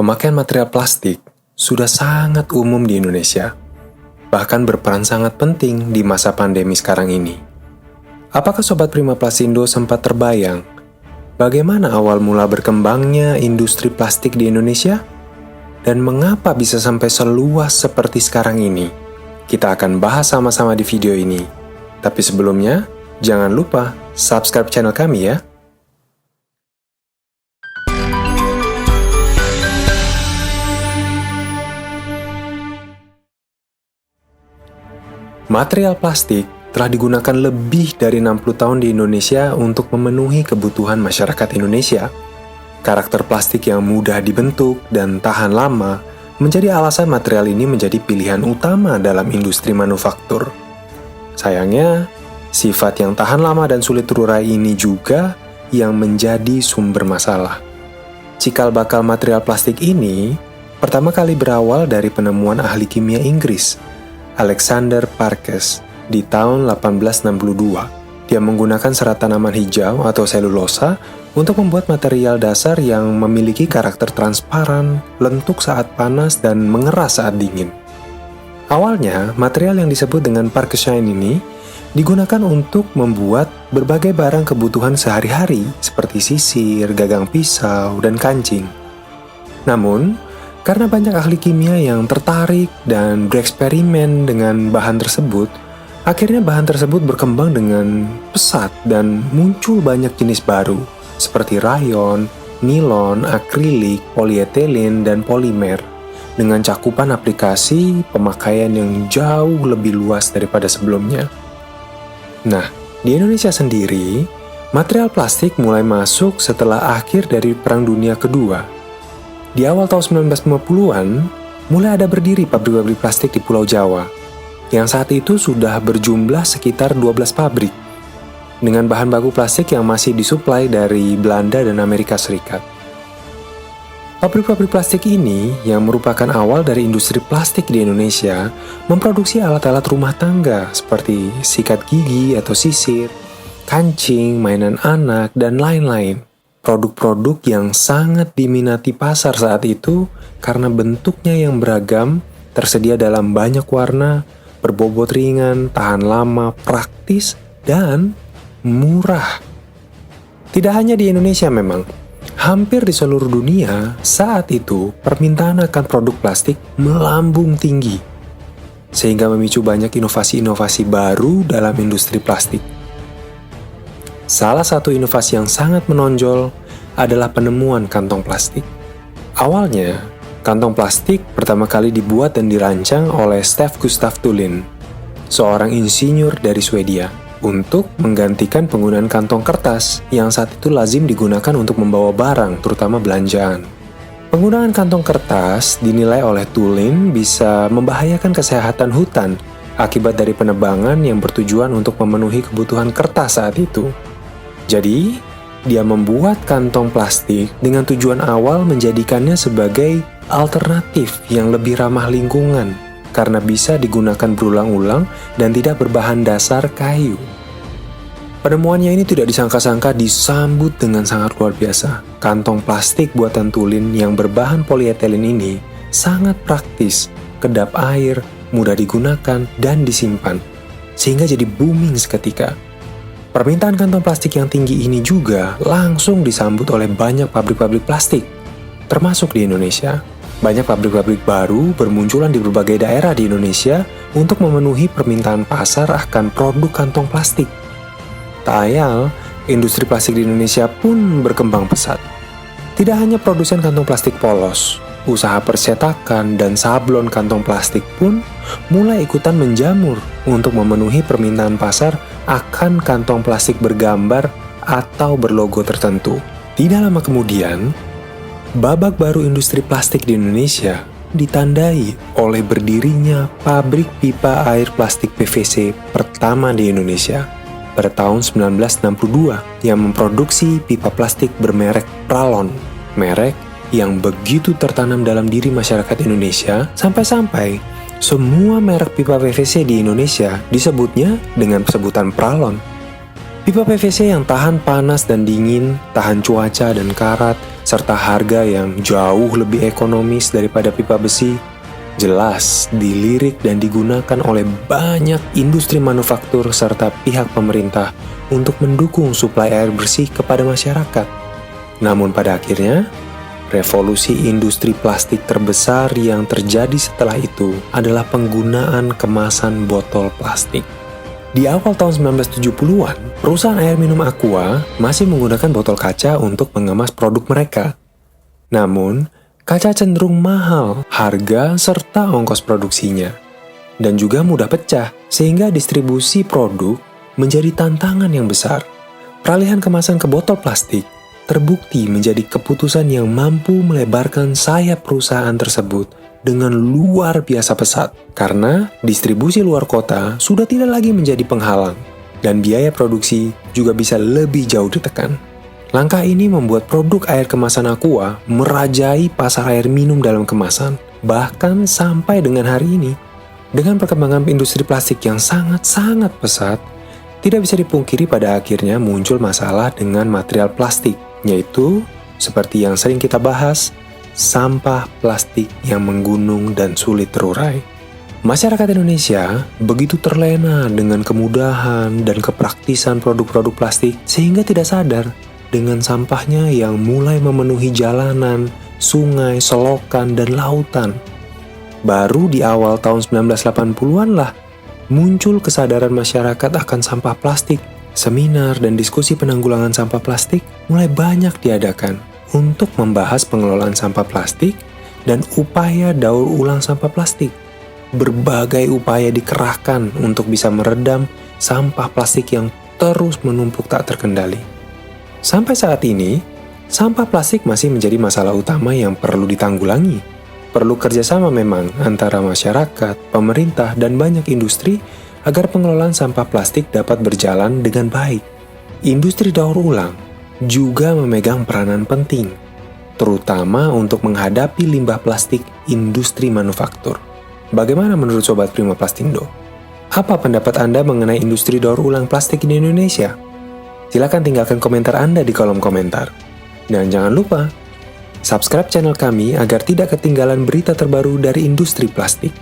Pemakaian material plastik sudah sangat umum di Indonesia, bahkan berperan sangat penting di masa pandemi sekarang ini. Apakah Sobat Prima Plasindo sempat terbayang bagaimana awal mula berkembangnya industri plastik di Indonesia? Dan mengapa bisa sampai seluas seperti sekarang ini? Kita akan bahas sama-sama di video ini. Tapi sebelumnya, jangan lupa subscribe channel kami ya. Material plastik telah digunakan lebih dari 60 tahun di Indonesia untuk memenuhi kebutuhan masyarakat Indonesia. Karakter plastik yang mudah dibentuk dan tahan lama menjadi alasan material ini menjadi pilihan utama dalam industri manufaktur. Sayangnya, sifat yang tahan lama dan sulit terurai ini juga yang menjadi sumber masalah. Cikal bakal material plastik ini pertama kali berawal dari penemuan ahli kimia Inggris, Alexander Parkes, di tahun 1862. Dia menggunakan serat tanaman hijau atau selulosa untuk membuat material dasar yang memiliki karakter transparan, lentuk saat panas, dan mengeras saat dingin. Awalnya, material yang disebut dengan Parkesian ini digunakan untuk membuat berbagai barang kebutuhan sehari-hari seperti sisir, gagang pisau, dan kancing. Namun, karena banyak ahli kimia yang tertarik dan bereksperimen dengan bahan tersebut, akhirnya bahan tersebut berkembang dengan pesat dan muncul banyak jenis baru, seperti rayon, nilon, akrilik, polietilen, dan polimer, dengan cakupan aplikasi pemakaian yang jauh lebih luas daripada sebelumnya. Nah, di Indonesia sendiri, material plastik mulai masuk setelah akhir dari Perang Dunia Kedua. Di awal tahun 1950-an, mulai ada berdiri pabrik-pabrik plastik di Pulau Jawa, yang saat itu sudah berjumlah sekitar 12 pabrik, dengan bahan baku plastik yang masih disuplai dari Belanda dan Amerika Serikat. Pabrik-pabrik plastik ini, yang merupakan awal dari industri plastik di Indonesia, memproduksi alat-alat rumah tangga seperti sikat gigi atau sisir, kancing, mainan anak, dan lain-lain. Produk-produk yang sangat diminati pasar saat itu karena bentuknya yang beragam, tersedia dalam banyak warna, berbobot ringan, tahan lama, praktis, dan murah. Tidak hanya di Indonesia memang, hampir di seluruh dunia saat itu permintaan akan produk plastik melambung tinggi, sehingga memicu banyak inovasi-inovasi baru dalam industri plastik. Salah satu inovasi yang sangat menonjol adalah penemuan kantong plastik. Awalnya, kantong plastik pertama kali dibuat dan dirancang oleh Stef Gustaf Thulin, seorang insinyur dari Swedia, untuk menggantikan penggunaan kantong kertas yang saat itu lazim digunakan untuk membawa barang, terutama belanjaan. Penggunaan kantong kertas dinilai oleh Thulin bisa membahayakan kesehatan hutan akibat dari penebangan yang bertujuan untuk memenuhi kebutuhan kertas saat itu. Jadi, dia membuat kantong plastik dengan tujuan awal menjadikannya sebagai alternatif yang lebih ramah lingkungan karena bisa digunakan berulang-ulang dan tidak berbahan dasar kayu. Penemuannya ini tidak disangka-sangka disambut dengan sangat luar biasa. Kantong plastik buatan Thulin yang berbahan polietilen ini sangat praktis, kedap air, mudah digunakan, dan disimpan, sehingga jadi booming seketika. Permintaan kantong plastik yang tinggi ini juga langsung disambut oleh banyak pabrik-pabrik plastik, termasuk di Indonesia. Banyak pabrik-pabrik baru bermunculan di berbagai daerah di Indonesia untuk memenuhi permintaan pasar akan produk kantong plastik. Tak ayal, industri plastik di Indonesia pun berkembang pesat. Tidak hanya produsen kantong plastik polos, usaha percetakan dan sablon kantong plastik pun mulai ikutan menjamur untuk memenuhi permintaan pasar akan kantong plastik bergambar atau berlogo tertentu. Tidak lama kemudian, babak baru industri plastik di Indonesia ditandai oleh berdirinya pabrik pipa air plastik PVC pertama di Indonesia pada tahun 1962 yang memproduksi pipa plastik bermerek Pralon, merek yang begitu tertanam dalam diri masyarakat Indonesia sampai-sampai semua merek pipa PVC di Indonesia disebutnya dengan sebutan Pralon. Pipa PVC yang tahan panas dan dingin, tahan cuaca dan karat, serta harga yang jauh lebih ekonomis daripada pipa besi, jelas dilirik dan digunakan oleh banyak industri manufaktur serta pihak pemerintah untuk mendukung suplai air bersih kepada masyarakat. Namun pada akhirnya, revolusi industri plastik terbesar yang terjadi setelah itu adalah penggunaan kemasan botol plastik. Di awal tahun 1970-an, perusahaan air minum Aqua masih menggunakan botol kaca untuk mengemas produk mereka. Namun, kaca cenderung mahal, harga serta ongkos produksinya, dan juga mudah pecah, sehingga distribusi produk menjadi tantangan yang besar. Peralihan kemasan ke botol plastik terbukti menjadi keputusan yang mampu melebarkan sayap perusahaan tersebut dengan luar biasa pesat, karena distribusi luar kota sudah tidak lagi menjadi penghalang, dan biaya produksi juga bisa lebih jauh ditekan. Langkah ini membuat produk air kemasan Aqua merajai pasar air minum dalam kemasan, bahkan sampai dengan hari ini. Dengan perkembangan industri plastik yang sangat-sangat pesat, tidak bisa dipungkiri pada akhirnya muncul masalah dengan material plastik, yaitu seperti yang sering kita bahas, sampah plastik yang menggunung dan sulit terurai. Masyarakat Indonesia begitu terlena dengan kemudahan dan kepraktisan produk-produk plastik sehingga tidak sadar dengan sampahnya yang mulai memenuhi jalanan, sungai, selokan, dan lautan. Baru di awal tahun 1980-an lah muncul kesadaran masyarakat akan sampah plastik. Seminar dan diskusi penanggulangan sampah plastik mulai banyak diadakan untuk membahas pengelolaan sampah plastik dan upaya daur ulang sampah plastik. Berbagai upaya dikerahkan untuk bisa meredam sampah plastik yang terus menumpuk tak terkendali. Sampai saat ini, sampah plastik masih menjadi masalah utama yang perlu ditanggulangi. Perlu kerjasama memang antara masyarakat, pemerintah, dan banyak industri agar pengelolaan sampah plastik dapat berjalan dengan baik. Industri daur ulang juga memegang peranan penting, terutama untuk menghadapi limbah plastik industri manufaktur. Bagaimana menurut Sobat Prima Plastindo? Apa pendapat Anda mengenai industri daur ulang plastik di Indonesia? Silakan tinggalkan komentar Anda di kolom komentar. Dan jangan lupa, subscribe channel kami agar tidak ketinggalan berita terbaru dari industri plastik.